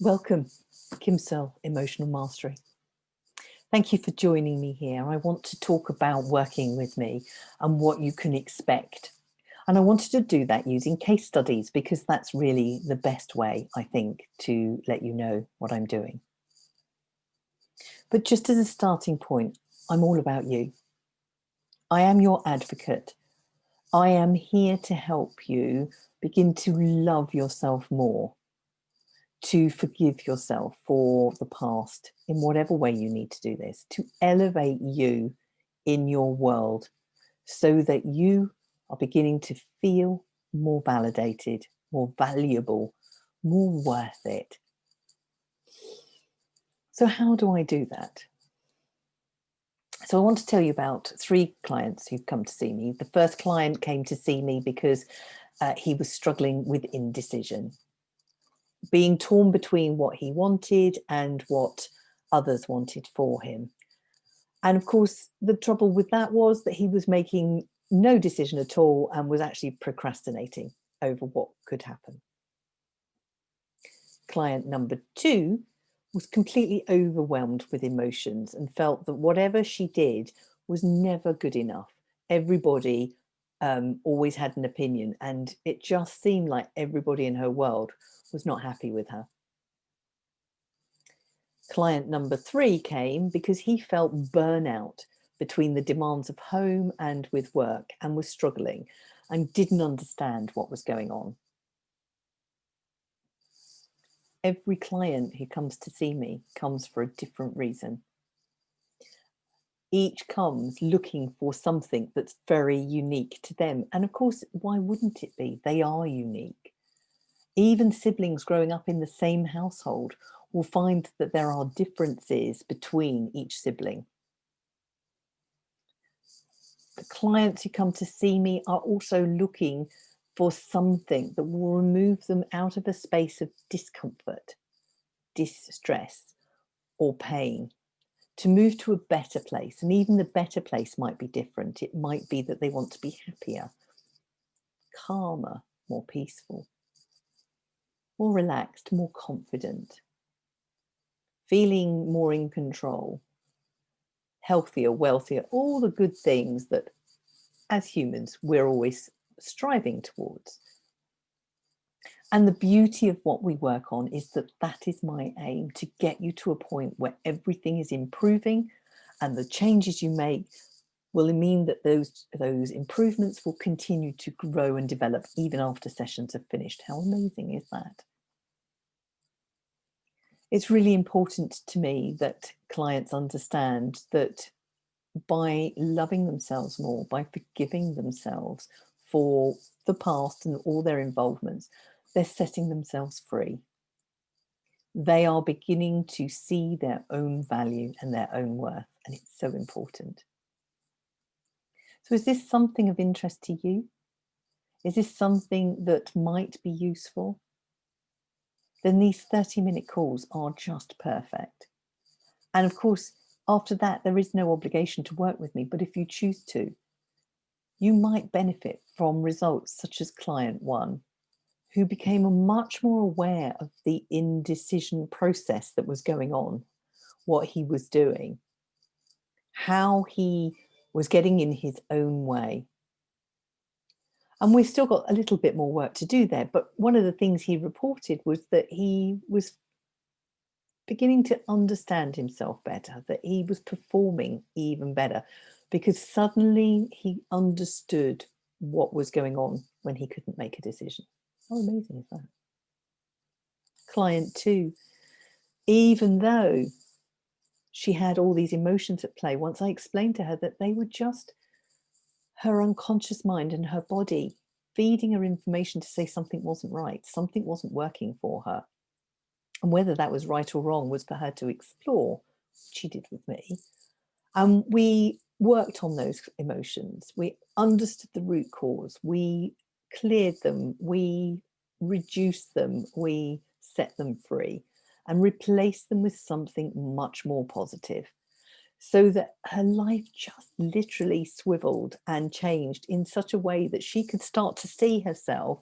Welcome, Kim Searle, Emotional Mastery. Thank you for joining me here. I want to talk about working with me and what you can expect. And I wanted to do that using case studies because that's really the best way, I think, to let you know what I'm doing. But just as a starting point, I'm all about you. I am your advocate. I am here to help you begin to love yourself more, to forgive yourself for the past in whatever way you need to do this, to elevate you in your world so that you are beginning to feel more validated, more valuable, more worth it. So how do I do that? So I want to tell you about 3 clients who've come to see me. The first client came to see me because he was struggling with indecision, being torn between what he wanted and what others wanted for him. And of course, the trouble with that was that he was making no decision at all and was actually procrastinating over what could happen. Client number 2 was completely overwhelmed with emotions and felt that whatever she did was never good enough. Everybody always had an opinion, and it just seemed like everybody in her world was not happy with her. Client number 3 came because he felt burnout between the demands of home and with work and was struggling and didn't understand what was going on. Every client who comes to see me comes for a different reason. Each comes looking for something that's very unique to them. And of course, why wouldn't it be? They are unique. Even siblings growing up in the same household will find that there are differences between each sibling. The clients who come to see me are also looking for something that will remove them out of a space of discomfort, distress, or pain, to move to a better place. And even the better place might be different. It might be that they want to be happier, calmer, more peaceful, more relaxed, more confident, feeling more in control, healthier, wealthier, all the good things that as humans we're always striving towards. And the beauty of what we work on is that that is my aim, to get you to a point where everything is improving, and the changes you make will mean that those improvements will continue to grow and develop even after sessions are finished. How amazing is that? It's really important to me that clients understand that by loving themselves more, by forgiving themselves for the past and all their involvements, they're setting themselves free. They are beginning to see their own value and their own worth, and it's so important. So is this something of interest to you? Is this something that might be useful? Then these 30-minute calls are just perfect. And of course, after that, there is no obligation to work with me, but if you choose to, you might benefit from results such as client 1, who became much more aware of the indecision process that was going on, what he was doing, how he was getting in his own way. And we've still got a little bit more work to do there. But one of the things he reported was that he was beginning to understand himself better, that he was performing even better, because suddenly he understood what was going on when he couldn't make a decision. How amazing is that? Client 2, even though she had all these emotions at play, once I explained to her that they were just her unconscious mind and her body feeding her information to say something wasn't right, something wasn't working for her. And whether that was right or wrong was for her to explore, which she did with me. And we worked on those emotions. We understood the root cause. We cleared them. We reduced them. We set them free and replaced them with something much more positive, so that her life just literally swiveled and changed in such a way that she could start to see herself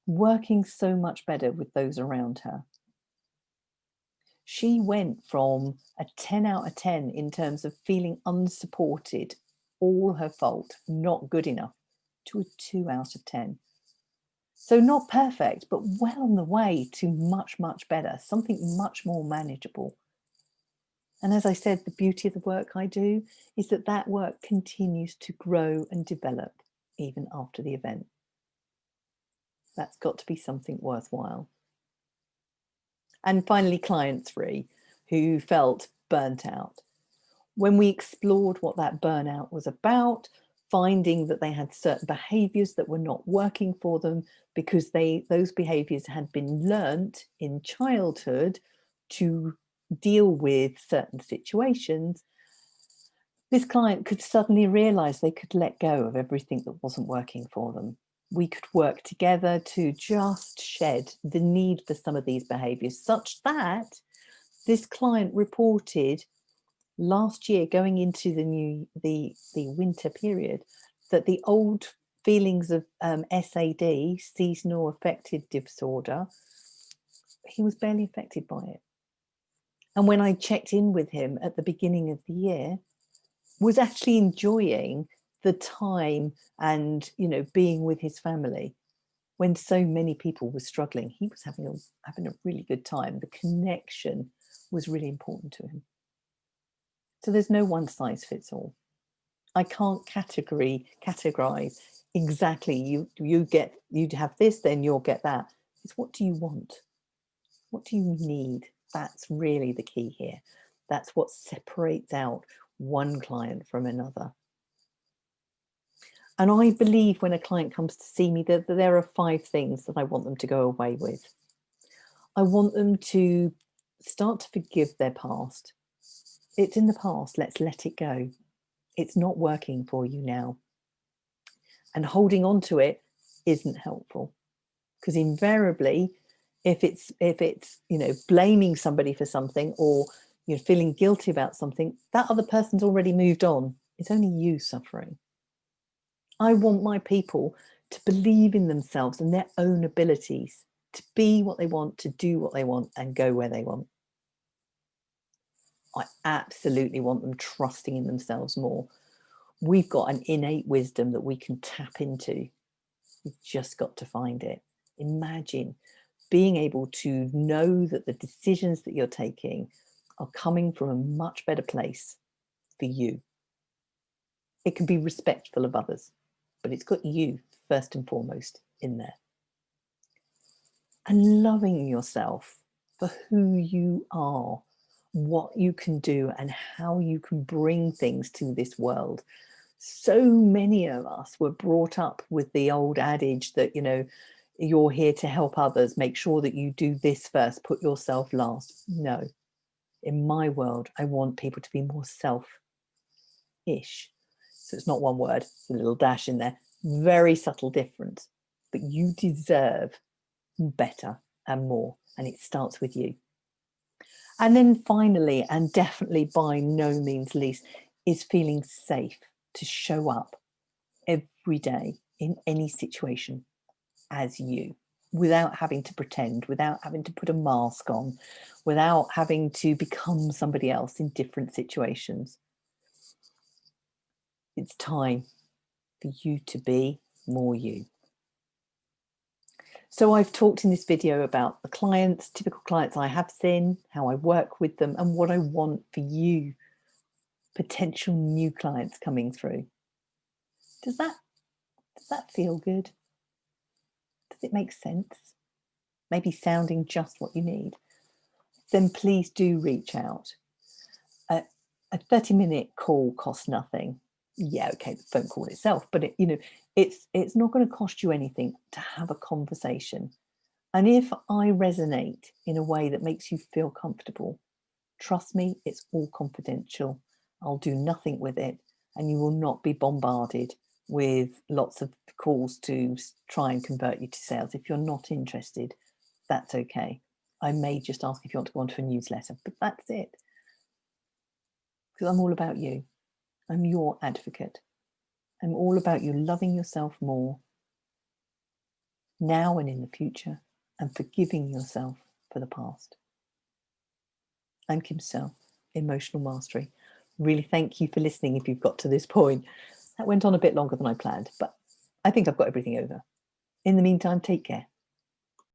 working so much better with those around her. She went from a 10 out of 10 in terms of feeling unsupported, all her fault, not good enough, to a 2 out of 10. So not perfect, but well on the way to much, much better, something much more manageable. And as I said, the beauty of the work I do is that that work continues to grow and develop even after the event. That's got to be something worthwhile. And finally, client 3, who felt burnt out. When we explored what that burnout was about, finding that they had certain behaviors that were not working for them because those behaviors had been learnt in childhood to deal with certain situations, this client could suddenly realize they could let go of everything that wasn't working for them. We could work together to just shed the need for some of these behaviors, such that this client reported last year, going into the winter period, that the old feelings of SAD, seasonal affective disorder, he was barely affected by it. And when I checked in with him at the beginning of the year, was actually enjoying the time and, you know, being with his family when so many people were struggling. He was having a really good time. The connection was really important to him. So there's no one size fits all. I can't categorize exactly you'd have this, then you'll get that. It's what do you want? What do you need? That's really the key here. That's what separates out one client from another. And I believe when a client comes to see me that there are 5 things that I want them to go away with. I want them to start to forgive their past. It's in the past, let's let it go. It's not working for you now. And holding on to it isn't helpful, because invariably, if it's you know, blaming somebody for something, or you're feeling guilty about something, that other person's already moved on. It's only you suffering. I want my people to believe in themselves and their own abilities, to be what they want, to do what they want, and go where they want. I absolutely want them trusting in themselves more. We've got an innate wisdom that we can tap into. You've just got to find it. Imagine being able to know that the decisions that you're taking are coming from a much better place for you. It can be respectful of others, but it's got you first and foremost in there. And loving yourself for who you are, what you can do, and how you can bring things to this world. So many of us were brought up with the old adage that, you know, you're here to help others, make sure that you do this first, put yourself last. No, in my world, I want people to be more self-ish. So it's not one word, it's a little dash in there. Very subtle difference, but you deserve better and more, and it starts with you. And then finally, and definitely by no means least, is feeling safe to show up every day in any situation as you, without having to pretend, without having to put a mask on, without having to become somebody else in different situations. It's time for you to be more you. So I've talked in this video about the clients, typical clients I have seen, how I work with them, and what I want for you, potential new clients coming through. Does that feel good? Does it make sense? Maybe sounding just what you need? Then please do reach out. A 30-minute call costs nothing. Yeah, okay, the phone call itself, but it, you know, it's not going to cost you anything to have a conversation. And if I resonate in a way that makes you feel comfortable, trust me, it's all confidential. I'll do nothing with it, and you will not be bombarded with lots of calls to try and convert you to sales. If you're not interested, that's okay. I may just ask if you want to go onto a newsletter, but that's it. Because I'm all about you. I'm your advocate. I'm all about you loving yourself more now and in the future, and forgiving yourself for the past. I'm Kim Sell, Emotional Mastery. Really thank you for listening if you've got to this point. That went on a bit longer than I planned, but I think I've got everything over. In the meantime, take care.